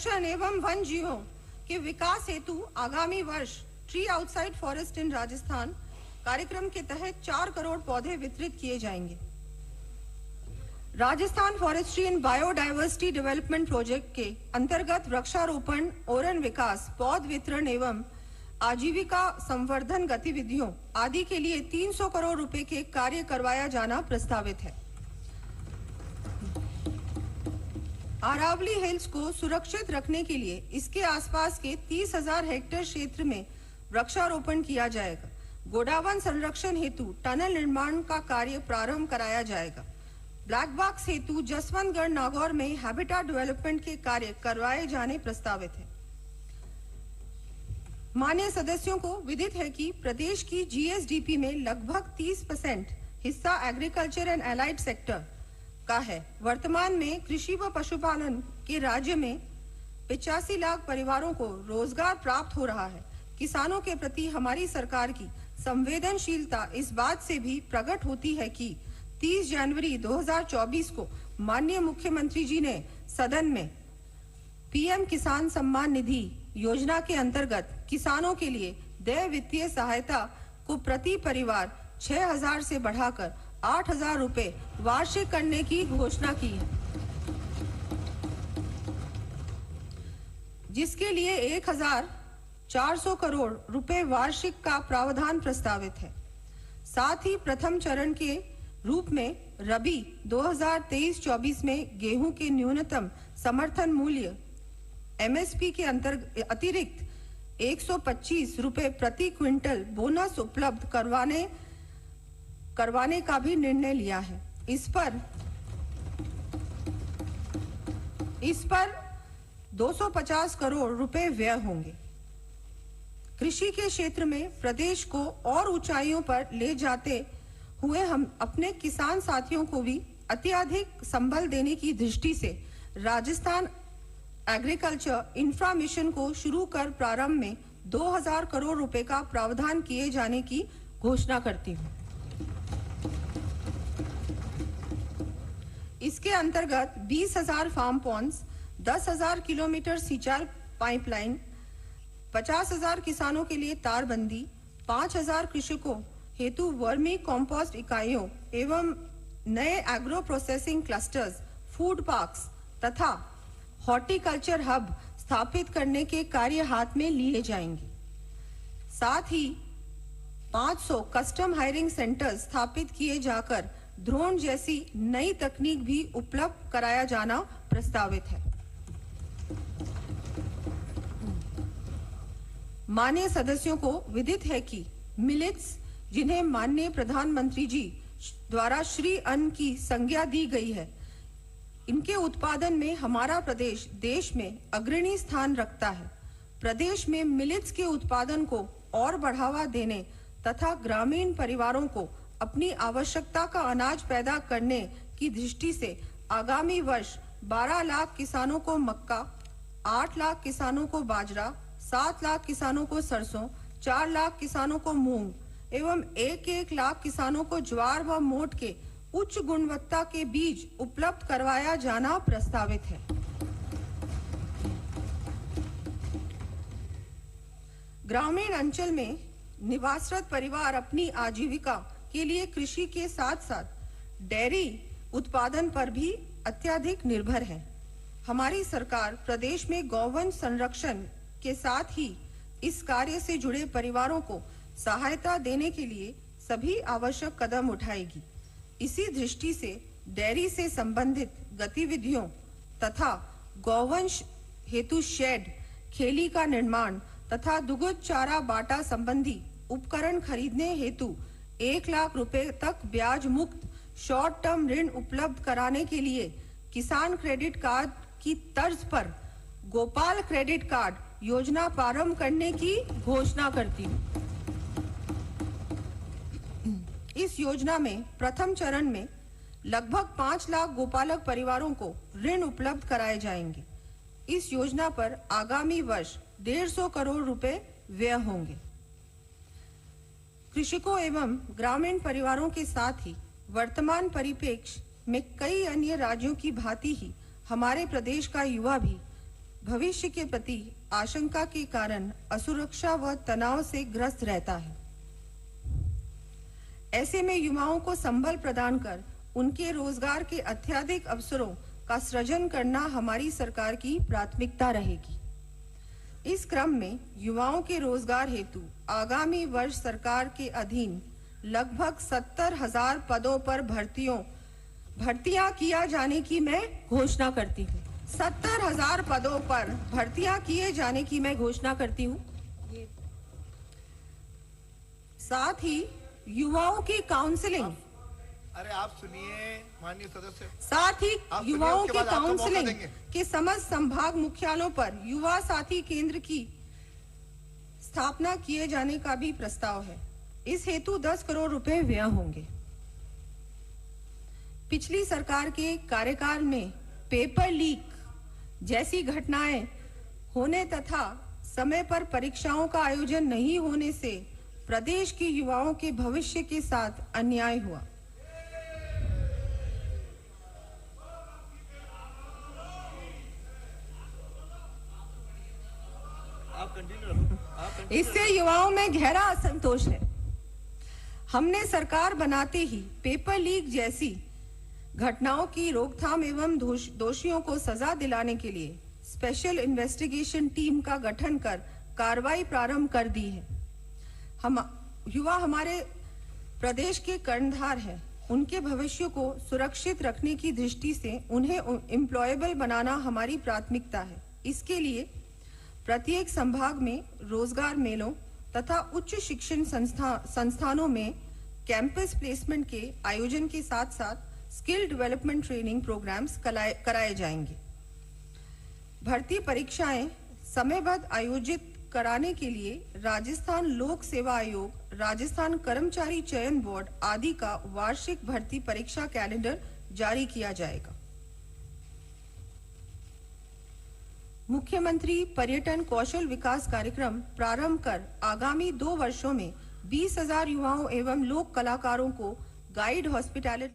एवं वन जीवों के विकास हेतु आगामी वर्ष ट्री आउटसाइड फॉरेस्ट इन राजस्थान कार्यक्रम के तहत 4 करोड़ पौधे वितरित किए जाएंगे। Rajasthan forestry and biodiversity development project के अंतर्गत वृक्षारोपण, ओरन विकास, पौध वितरण एवं आजीविका संवर्धन गतिविधियों आदि के लिए 300 करोड़ रुपए के कार्य करवाया जाना प्रस्तावित है। अरावली हिल्स को सुरक्षित रखने के लिए इसके आसपास के 30,000 हेक्टेयर क्षेत्र में वृक्षारोपण किया जाएगा। गोडावन संरक्षण हेतु टनल निर्माण का कार्य प्रारंभ कराया जाएगा। ब्लैक बॉक्स हेतु जसवंतगढ़ नागौर में हैबिटेट डेवलपमेंट के कार्य करवाए जाने प्रस्तावित है। माननीय सदस्यों को विदित है कि प्रदेश की जीएसडीपी में लगभग 30% हिस्सा एग्रीकल्चर एंड एलाइड सेक्टर का है। वर्तमान में कृषि व पशुपालन के राज्य में 85 लाख परिवारों को रोजगार प्राप्त हो रहा है। किसानों के प्रति हमारी सरकार की संवेदनशीलता इस बात से भी प्रकट होती है कि 30 जनवरी 2024 को माननीय मुख्यमंत्री जी ने सदन में पीएम किसान सम्मान निधि योजना के अंतर्गत किसानों के लिए देय वित्तीय सहायता को प्रति परिवार 6,000 से बढ़ाकर 8,000 रुपए वार्षिक करने की घोषणा की है, जिसके लिए 1,400 करोड़ रुपए वार्षिक का प्रावधान प्रस्तावित है। साथ ही प्रथम चरण के रूप में रबी 2023-24 में गेहूं के न्यूनतम समर्थन मूल्य एमएसपी के अतिरिक्त 125 रुपए प्रति क्विंटल बोनस उपलब्ध करवाने का भी निर्णय लिया है। इस पर 250 करोड़ रुपए व्यय होंगे। कृषि के क्षेत्र में प्रदेश को और ऊंचाइयों पर ले जाते हुए हम अपने किसान साथियों को भी अत्यधिक संबल देने की दृष्टि से राजस्थान एग्रीकल्चर इंफ्रा मिशन को शुरू कर प्रारंभ में 2,000 करोड़ रुपए का प्रावधान किए जाने की घोषणा करती हूँ। इसके अंतर्गत 20,000 फार्म पॉन्ड्स, 10,000 किलोमीटर सिंचाई पाइपलाइन, 50,000 किसानों के लिए तारबंदी, 5,000 कृषकों हेतु वर्मी कॉम्पोस्ट इकाइयों एवं नए agro processing clusters, food parks तथा हॉर्टिकल्चर हब स्थापित करने के कार्य हाथ में लिए जाएंगे। साथ ही 500 कस्टम हायरिंग सेंटर्स स्थापित किए जाकर ड्रोन जैसी नई तकनीक भी उपलब्ध कराया जाना प्रस्तावित है। माननीय सदस्यों को विदित है कि मिलेट्स, जिन्हें माननीय प्रधानमंत्री जी द्वारा श्री अन्न की संज्ञा दी गई है, इनके उत्पादन में हमारा प्रदेश देश में अग्रणी स्थान रखता है। प्रदेश में मिलेट्स के उत्पादन को और बढ़ावा देने तथा ग्रामीण परिवारों को अपनी आवश्यकता का अनाज पैदा करने की दृष्टि से आगामी वर्ष 12 लाख किसानों को मक्का, 8 लाख किसानों को बाजरा, 7 लाख किसानों को सरसों, 4 लाख किसानों को मूंग एवं 1-1 लाख किसानों को ज्वार व मोट के उच्च गुणवत्ता के बीज उपलब्ध करवाया जाना प्रस्तावित है। ग्रामीण अंचल में निवासरत परिवार अपनी आजीविका के लिए कृषि के साथ साथ डेयरी उत्पादन पर भी अत्यधिक निर्भर है। हमारी सरकार प्रदेश में गौवंश संरक्षण के साथ ही इस कार्य से जुड़े परिवारों को सहायता देने के लिए सभी आवश्यक कदम उठाएगी। इसी दृष्टि से डेयरी से संबंधित गतिविधियों तथा गौवंश हेतु शेड, खेली का निर्माण तथा दुग्ध चारा बाटा संबंधी उपकरण खरीदने हेतु 1 लाख रुपए तक ब्याज मुक्त शॉर्ट टर्म ऋण उपलब्ध कराने के लिए किसान क्रेडिट कार्ड की तर्ज पर गोपाल क्रेडिट कार्ड योजना प्रारंभ करने की घोषणा करती हूँ। इस योजना में प्रथम चरण में लगभग 5 लाख गोपालक परिवारों को ऋण उपलब्ध कराए जाएंगे। इस योजना पर आगामी वर्ष 150 करोड़ रुपए व्यय होंगे। कृषकों एवं ग्रामीण परिवारों के साथ ही वर्तमान परिप्रेक्ष्य में कई अन्य राज्यों की भांति ही हमारे प्रदेश का युवा भी भविष्य के प्रति आशंका के कारण असुरक्षा व तनाव से ग्रस्त रहता है। ऐसे में युवाओं को संबल प्रदान कर उनके रोजगार के अत्यधिक अवसरों का सृजन करना हमारी सरकार की प्राथमिकता रहेगी। इस क्रम में युवाओं के रोजगार हेतु आगामी वर्ष सरकार के अधीन लगभग 70,000 पदों पर भर्तियां किया जाने की मैं घोषणा करती हूँ। 70,000 पदों पर भर्तियां किए जाने की मैं घोषणा करती हूँ। साथ ही युवाओं की काउंसलिंग, अरे आप सुनिए माननीय सदस्य, साथ ही युवाओं की काउंसलिंग के समस्त संभाग मुख्यालयों पर युवा साथी केंद्र की स्थापना किए जाने का भी प्रस्ताव है। इस हेतु 10 करोड़ रुपए व्यय होंगे। पिछली सरकार के कार्यकाल में पेपर लीक जैसी घटनाएं होने तथा समय पर परीक्षाओं का आयोजन नहीं होने से प्रदेश के युवाओं के भविष्य के साथ अन्याय हुआ। इससे युवाओं में गहरा असंतोष है। हमने सरकार बनाते ही पेपर लीक जैसी घटनाओं की रोकथाम एवं दोषियों को सजा दिलाने के लिए स्पेशल इन्वेस्टिगेशन टीम का गठन कर कार्रवाई प्रारंभ कर दी है। युवा हमारे प्रदेश के कर्णधार हैं। उनके भविष्य को सुरक्षित रखने की दृष्टि से उन्हें एम्प्लॉयबल बनाना हमारी प्राथमिकता है। इसके लिए प्रत्येक संभाग में रोजगार मेलों तथा उच्च शिक्षण संस्थानों में कैंपस प्लेसमेंट के आयोजन के साथ साथ स्किल डेवलपमेंट ट्रेनिंग प्रोग्राम्स कराए जाएंगे। भर्ती परीक्षाएं समयबद्ध आयोजित कराने के लिए राजस्थान लोक सेवा आयोग, राजस्थान कर्मचारी चयन बोर्ड आदि का वार्षिक भर्ती परीक्षा कैलेंडर जारी किया जाएगा। मुख्यमंत्री पर्यटन कौशल विकास कार्यक्रम प्रारंभ कर आगामी 2 वर्षों में 20,000 युवाओं एवं लोक कलाकारों को गाइड हॉस्पिटैलिटी।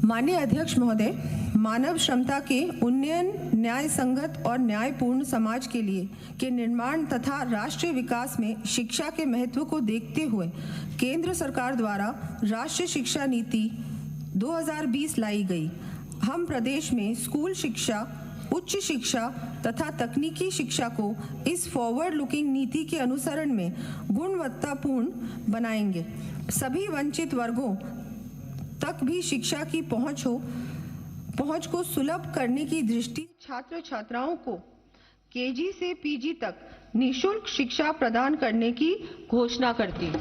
माननीय अध्यक्ष महोदय, मानव क्षमता के उन्नयन, न्याय संगत और न्यायपूर्ण समाज के लिए के निर्माण तथा राष्ट्रीय विकास में शिक्षा के महत्व को देखते हुए केंद्र सरकार द्वारा राष्ट्रीय शिक्षा नीति 2020 लाई गई। हम प्रदेश में स्कूल शिक्षा, उच्च शिक्षा तथा तकनीकी शिक्षा को इस फॉरवर्ड लुकिंग नीति के अनुसरण में गुणवत्तापूर्ण बनाएंगे। सभी वंचित वर्गों तक भी शिक्षा की पहुंच को सुलभ करने की दृष्टि छात्र छात्राओं को केजी से पीजी तक निःशुल्क शिक्षा प्रदान करने की घोषणा करती हूं।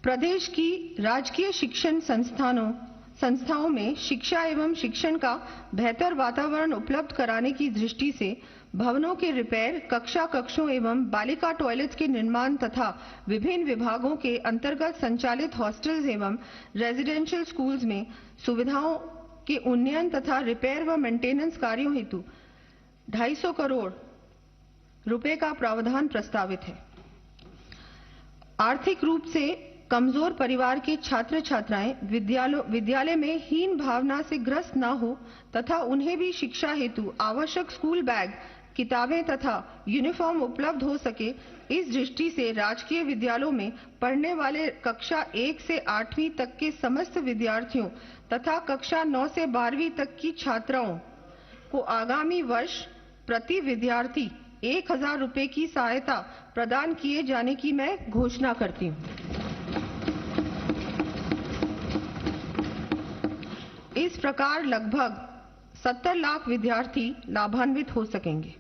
प्रदेश की राजकीय शिक्षण संस्थाओं में शिक्षा एवं शिक्षण का बेहतर वातावरण उपलब्ध कराने की दृष्टि से भवनों के रिपेयर, कक्षों एवं बालिका टॉयलेट्स के निर्माण तथा विभिन्न विभागों के अंतर्गत संचालित हॉस्टल्स एवं रेजिडेंशियल स्कूल्स में सुविधाओं के उन्नयन तथा रिपेयर व मेंटेनेंस कार्यों हेतु 250 करोड़ रुपए का प्रावधान प्रस्तावित है। आर्थिक रूप से कमजोर परिवार के छात्र छात्राएं विद्यालय में हीन भावना से ग्रस्त न हो तथा उन्हें भी शिक्षा हेतु आवश्यक स्कूल बैग, किताबें तथा यूनिफॉर्म उपलब्ध हो सके, इस दृष्टि से राजकीय विद्यालयों में पढ़ने वाले कक्षा 1 से 8वीं तक के समस्त विद्यार्थियों तथा कक्षा 9 से 12वीं तक की छात्राओं को आगामी वर्ष प्रति विद्यार्थी 1,000 रुपए की सहायता प्रदान किए जाने की मैं घोषणा करती हूँ। इस प्रकार लगभग 70 लाख विद्यार्थी लाभान्वित हो सकेंगे।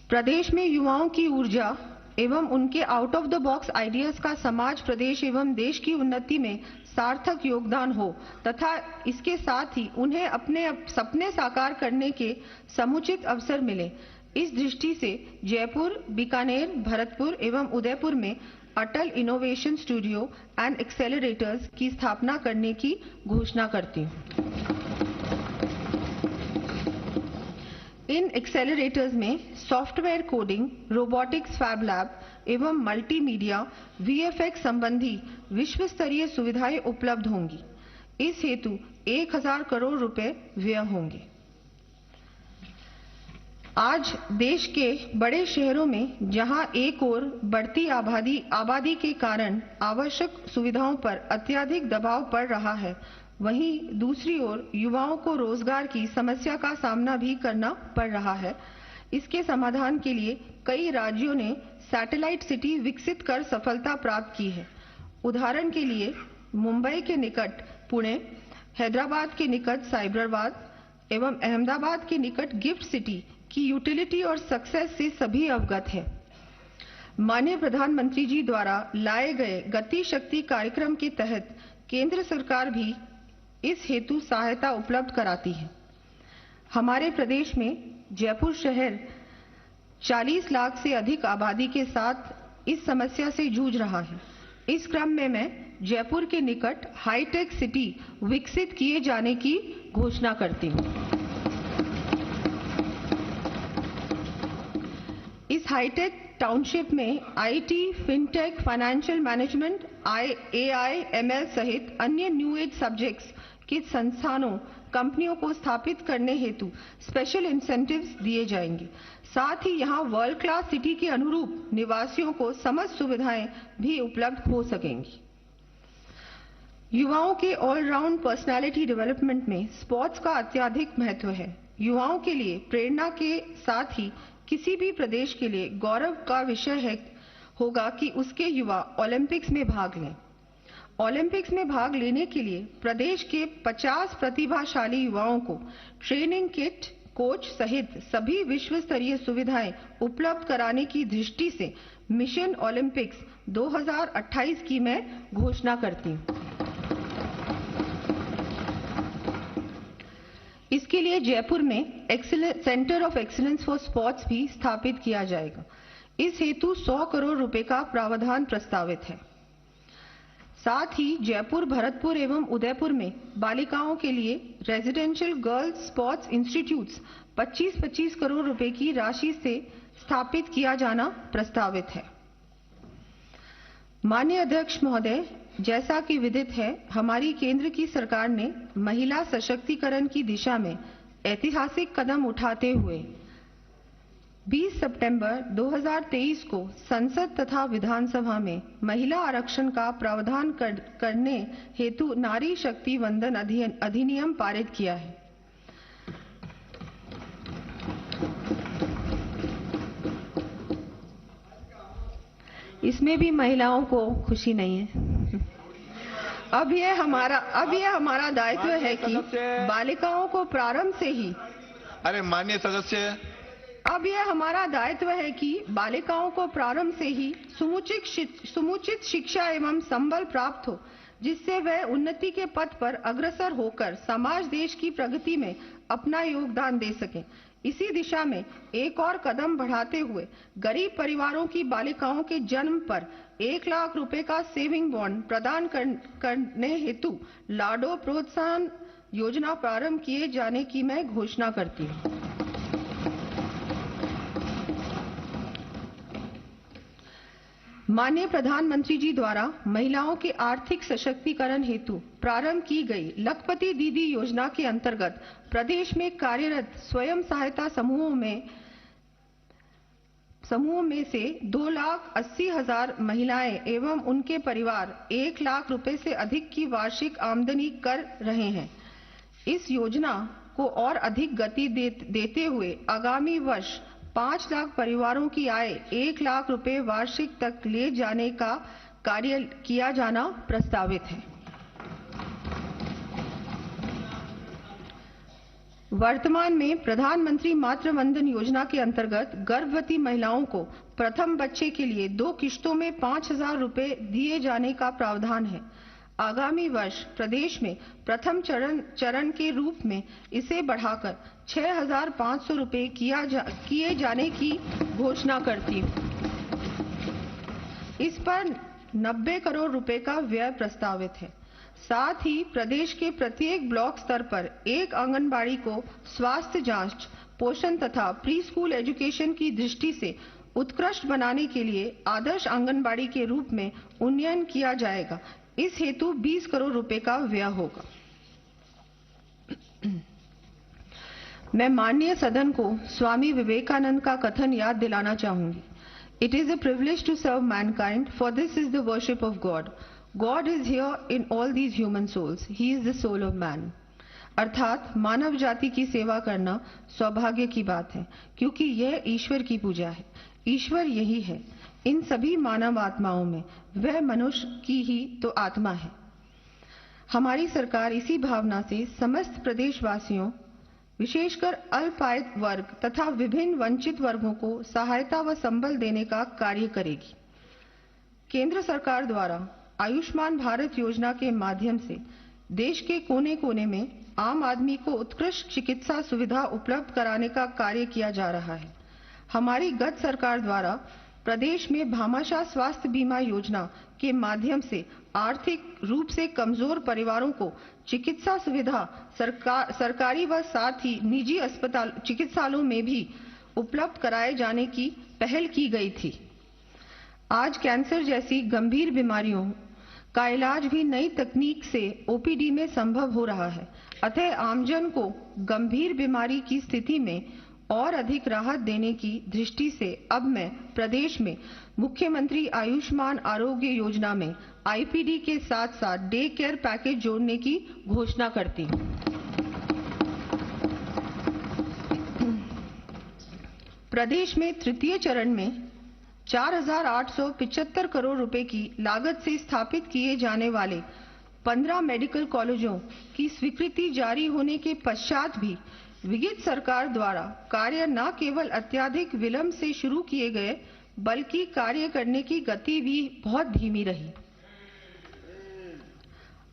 प्रदेश में युवाओं की ऊर्जा एवं उनके out of the box ideas का समाज, प्रदेश एवं देश की उन्नति में सार्थक योगदान हो तथा इसके साथ ही उन्हें अपने सपने साकार करने के समुचित अवसर मिले, इस दृष्टि से जयपुर, बीकानेर, भरतपुर एवं उदयपुर में Atal innovation studio and accelerators की स्थापना करने की घोषणा करती हूँ। इन एक्सेलरेटर्स में software coding, robotics fab lab, एवं मल्टीमीडिया VFX संबंधी विश्व स्तरीय सुविधाएं उपलब्ध होंगी। इस हेतु 1000 करोड़ रुपए व्यय होंगे। आज देश के बड़े शहरों में जहां एक ओर बढ़ती आबादी के कारण आवश्यक सुविधाओं पर अत्यधिक दबाव पड़ रहा है, वहीं दूसरी ओर युवाओं को रोजगार की समस्या का सामना भी करना पड़ रहा है। इसके समाधान के लिए कई राज्यों ने सैटेलाइट सिटी विकसित कर सफलता प्राप्त की है। उदाहरण के लिए मुंबई के निकट पुणे, हैदराबाद के निकट साइबराबाद एवं अहमदाबाद के निकट गिफ्ट सिटी की यूटिलिटी और सक्सेस से सभी अवगत है। माननीय प्रधानमंत्री जी द्वारा लाए गए गति शक्ति कार्यक्रम के तहत केंद्र सरकार भी इस हेतु सहायता उपलब्ध कराती है। हमारे प्रदेश में जयपुर शहर 40 लाख से अधिक आबादी के साथ इस समस्या से जूझ रहा है। इस क्रम में मैं जयपुर के निकट हाईटेक सिटी विकसित किए जाने की घोषणा करती हूँ। इस हाईटेक टाउनशिप में IT, fintech, financial management, AI, ML सहित अन्य न्यू एज सब्जेक्ट्स के संस्थानों, कंपनियों को स्थापित करने हेतु स्पेशल इंसेंटिव्स दिए जाएंगे। साथ ही यहां वर्ल्ड क्लास सिटी के अनुरूप निवासियों को समस्त सुविधाएं भी उपलब्ध हो सकेंगी। युवाओं के ऑलराउंड पर्सनालिटी डेवलपमेंट में स्पोर्ट्स का अत्यधिक महत्व है। युवाओं के लिए प्रेरणा के साथ ही किसी भी प्रदेश के लिए गौरव का विषय होगा कि उसके युवा ओलंपिक्स में भाग लें। ओलंपिक्स में भाग लेने के लिए प्रदेश के 50 प्रतिभाशाली युवाओं को ट्रेनिंग किट, कोच सहित सभी विश्व स्तरीय सुविधाएं उपलब्ध कराने की दृष्टि से मिशन ओलंपिक्स 2028 की मैं घोषणा करती हूं। इसके लिए जयपुर में centre of excellence for sports भी स्थापित किया जाएगा। इस हेतु 100 करोड़ रुपए का प्रावधान प्रस्तावित है। साथ ही जयपुर, भरतपुर एवं उदयपुर में बालिकाओं के लिए residential girls sports institutes 25-25 crore रुपए की राशि से स्थापित किया जाना प्रस्तावित है। माननीय अध्यक्ष महोदय, जैसा कि विदित है, हमारी केंद्र की सरकार ने महिला सशक्तिकरण की दिशा में ऐतिहासिक कदम उठाते हुए 20 सितंबर 2023 को संसद तथा विधानसभा में महिला आरक्षण का प्रावधान करने हेतु नारी शक्ति वंदन अधिनियम पारित किया है। इसमें भी महिलाओं को खुशी नहीं है। अब यह हमारा दायित्व है कि बालिकाओं को प्रारंभ से ही माननीय सदस्य, अब यह हमारा दायित्व है कि बालिकाओं को प्रारंभ से ही समुचित शिक्षा एवं संबल प्राप्त हो, जिससे वह उन्नति के पथ पर अग्रसर होकर समाज देश की प्रगति में अपना योगदान दे सकें। इसी दिशा में एक और कदम बढ़ाते हुए गरीब परिवारों की बालिकाओं के जन्म पर 1 लाख रुपए का सेविंग बॉन्ड प्रदान करने हेतु लाडो प्रोत्साहन योजना प्रारंभ किए जाने की मैं घोषणा करती हूँ। माननीय प्रधानमंत्री जी द्वारा महिलाओं के आर्थिक सशक्तिकरण हेतु प्रारंभ की गई लखपति दीदी योजना के अंतर्गत प्रदेश में कार्यरत स्वयं सहायता समूहों में से 2,80,000 महिलाएं एवं उनके परिवार 1 लाख रुपए से अधिक की वार्षिक आमदनी कर रहे हैं। इस योजना को और अधिक गति देते हुए आगामी वर्ष 5 लाख परिवारों की आय 1 लाख रुपए वार्षिक तक ले जाने का कार्य किया जाना प्रस्तावित है। वर्तमान में प्रधानमंत्री मातृ वंदन योजना के अंतर्गत गर्भवती महिलाओं को प्रथम बच्चे के लिए 2 किश्तों में 5,000 रुपए दिए जाने का प्रावधान है। आगामी वर्ष प्रदेश में प्रथम चरण के रूप में इसे बढ़ाकर 6,500 रुपए किए जाने की घोषणा करती हूँ। इस पर 90 करोड़ रुपए का व्यय प्रस्तावित है। साथ ही प्रदेश के प्रत्येक ब्लॉक स्तर पर एक आंगनबाड़ी को स्वास्थ्य जांच, पोषण तथा प्री स्कूल एजुकेशन की दृष्टि से उत्कृष्ट बनाने के लिए आदर्श आंगनबाड़ी के रूप में उन्नयन किया जाएगा। इस हेतु 20 करोड़ रुपए का व्यय होगा। मैं माननीय सदन को स्वामी विवेकानंद का कथन याद दिलाना चाहूंगी। It is a privilege to serve mankind, for this is the worship of God. God is here in all these human souls. He is the soul of man. अर्थात मानव जाति की सेवा करना सौभाग्य की बात है, क्योंकि यह ईश्वर की पूजा है। ईश्वर यही है इन सभी मानव आत्माओं में, वह मनुष्य की ही तो आत्मा है। हमारी सरकार इसी भावना से समस्त प्रदेशवासियों, विशेषकर अल्पायत वर्ग तथा विभिन्न वंचित वर्गों को सहायता व संबल देने का कार्य करेगी। केंद्र सरकार द्वारा आयुष्मान भारत योजना के माध्यम से देश के कोने कोने में आम आदमी को उत्कृष्ट चिकित्सा सुविधा उपलब्ध कराने का कार्य किया जा रहा है। हमारी गत सरकार द्वारा प्रदेश में भामाशाह स्वास्थ्य बीमा योजना के माध्यम से आर्थिक रूप से कमजोर परिवारों को चिकित्सा सुविधा सरकारी व साथ ही निजी अस्पताल चिकित्सालयों में भी उपलब्ध कराए जाने की पहल की गई थी। आज कैंसर जैसी गंभीर बीमारियों का इलाज भी नई तकनीक से ओपीडी में संभव हो रहा है। अतः आमजन को गंभीर बीमारी की स्थिति में और अधिक राहत देने की दृष्टि से अब मैं प्रदेश में मुख्यमंत्री आयुष्मान आरोग्य योजना में आईपीडी के साथ साथ डे केयर पैकेज जोड़ने की घोषणा करती हूं। प्रदेश में तृतीय चरण में 4,875 करोड़ रुपए की लागत से स्थापित किए जाने वाले 15 मेडिकल कॉलेजों की स्वीकृति जारी होने के पश्चात भी विगत सरकार द्वारा कार्य न केवल अत्यधिक विलंब से शुरू किए गए, बल्कि कार्य करने की गति भी बहुत धीमी रही।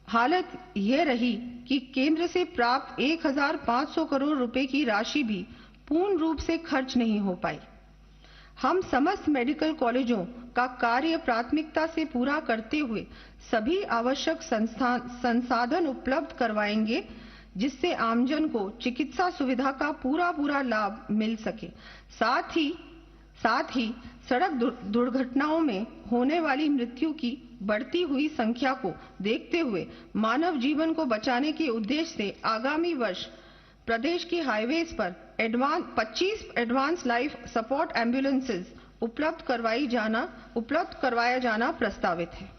हालत यह रही कि केंद्र से प्राप्त 1,500 करोड़ रुपए की राशि भी पूर्ण रूप से खर्च नहीं हो पाई। हम समस्त मेडिकल कॉलेजों का कार्य प्राथमिकता से पूरा करते हुए सभी आवश्यक संसाधन उपलब्ध करवाएंगे, जिससे आमजन को चिकित्सा सुविधा का पूरा लाभ मिल सके। साथ ही सड़क दुर्घटनाओं में होने वाली मृत्यु की बढ़ती हुई संख्या को देखते हुए मानव जीवन को बचाने के उद्देश्य से आगामी वर्ष प्रदेश की हाईवेज पर 25 एडवांस लाइफ सपोर्ट एम्बुलेंसेज उपलब्ध करवाया जाना प्रस्तावित है।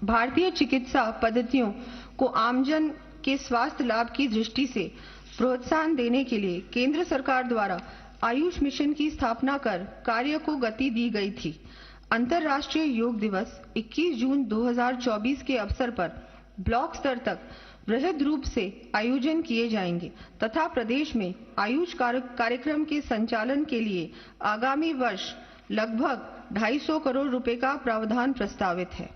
भारतीय चिकित्सा पद्धतियों को आमजन के स्वास्थ्य लाभ की दृष्टि से प्रोत्साहन देने के लिए केंद्र सरकार द्वारा आयुष मिशन की स्थापना कर कार्य को गति दी गई थी। अंतर्राष्ट्रीय योग दिवस 21 जून 2024 के अवसर पर ब्लॉक स्तर तक वृहद रूप से आयोजन किए जाएंगे तथा प्रदेश में आयुष कार्यक्रम के संचालन के लिए आगामी वर्ष लगभग 250 करोड़ रुपए का प्रावधान प्रस्तावित है।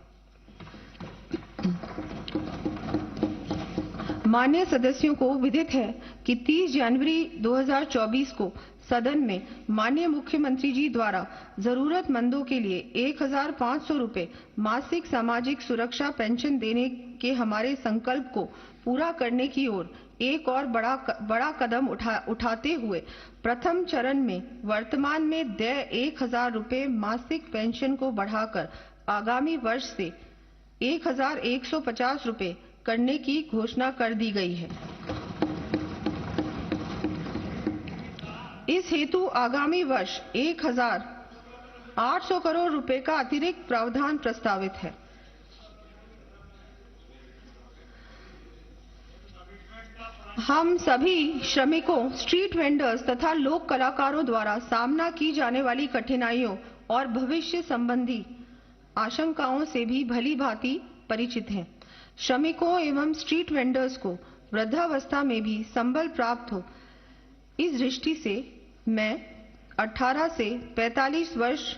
माननीय सदस्यों को विदित है कि 30 जनवरी 2024 को सदन में माननीय मुख्यमंत्री जी द्वारा जरूरतमंदों के लिए 1,500 रुपए मासिक सामाजिक सुरक्षा पेंशन देने के हमारे संकल्प को पूरा करने की ओर एक और बड़ा कदम उठाते हुए प्रथम चरण में वर्तमान में देय 1,000 रुपए मासिक पेंशन को बढ़ाकर आगामी वर्ष से 1,150 रुपए करने की घोषणा कर दी गई है। इस हेतु आगामी वर्ष 1,800 करोड़ रुपए का अतिरिक्त प्रावधान प्रस्तावित है। हम सभी श्रमिकों, स्ट्रीट वेंडर्स तथा लोक कलाकारों द्वारा सामना की जाने वाली कठिनाइयों और भविष्य संबंधी आशंकाओं से भी भली भांति परिचित हैं। श्रमिकों एवं स्ट्रीट वेंडर्स को वृद्धावस्था में भी संबल प्राप्त हो, इस दृष्टि से मैं 18 से 45 वर्ष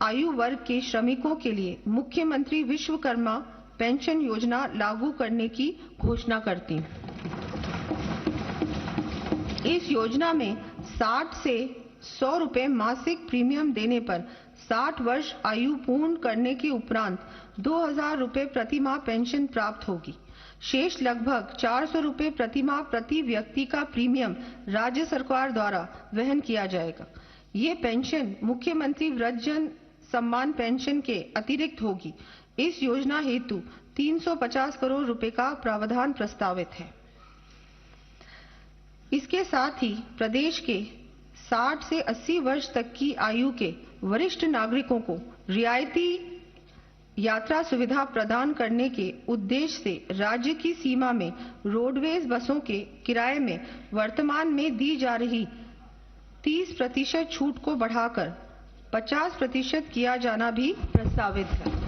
आयु वर्ग के श्रमिकों के लिए मुख्यमंत्री विश्वकर्मा पेंशन योजना लागू करने की घोषणा करती हूँ। इस योजना में 60 से 100 रुपए मासिक प्रीमियम देने पर 60 वर्ष आयु पूर्ण करने के उपरांत 2,000 रुपए प्रति माह पेंशन प्राप्त होगी। शेष लगभग 400 रुपए प्रति माह प्रति व्यक्ति का प्रीमियम राज्य सरकार द्वारा वहन किया जाएगा। ये पेंशन मुख्यमंत्री वृद्धजन सम्मान पेंशन के अतिरिक्त होगी। इस योजना हेतु 350 करोड़ रुपए का प्रावधान प्रस्तावित है। इसके साथ ही प्रदेश के 60 से 80 वर्ष तक की आयु के वरिष्ठ नागरिकों को रियायती यात्रा सुविधा प्रदान करने के उद्देश्य से राज्य की सीमा में रोडवेज बसों के किराए में वर्तमान में दी जा रही 30% छूट को बढ़ाकर 50% किया जाना भी प्रस्तावित है।